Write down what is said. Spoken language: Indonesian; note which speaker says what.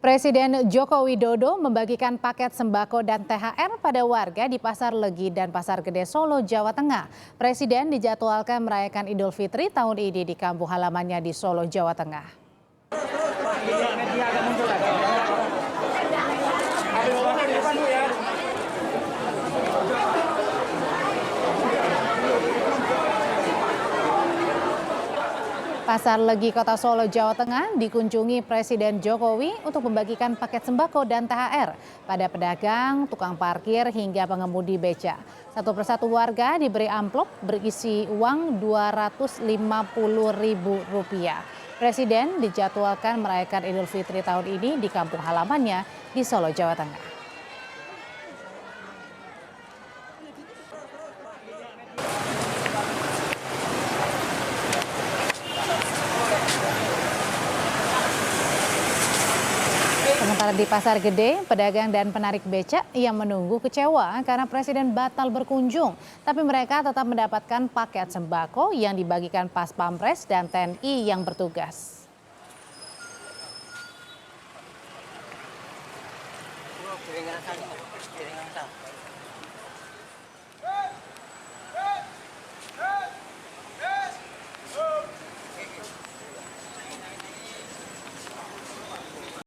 Speaker 1: Presiden Joko Widodo membagikan paket sembako dan THR pada warga di Pasar Legi dan Pasar Gede Solo, Jawa Tengah. Presiden dijadwalkan merayakan Idul Fitri tahun ini di kampung halamannya di Solo, Jawa Tengah. Pasar Legi Kota Solo, Jawa Tengah dikunjungi Presiden Jokowi untuk membagikan paket sembako dan THR pada pedagang, tukang parkir hingga pengemudi beca. Satu persatu warga diberi amplop berisi uang Rp250.000. Presiden dijadwalkan merayakan Idul Fitri tahun ini di kampung halamannya di Solo, Jawa Tengah. Sementara di Pasar Gede, pedagang dan penarik becak yang menunggu kecewa karena Presiden batal berkunjung. Tapi mereka tetap mendapatkan paket sembako yang dibagikan Pas Pampres dan TNI yang bertugas.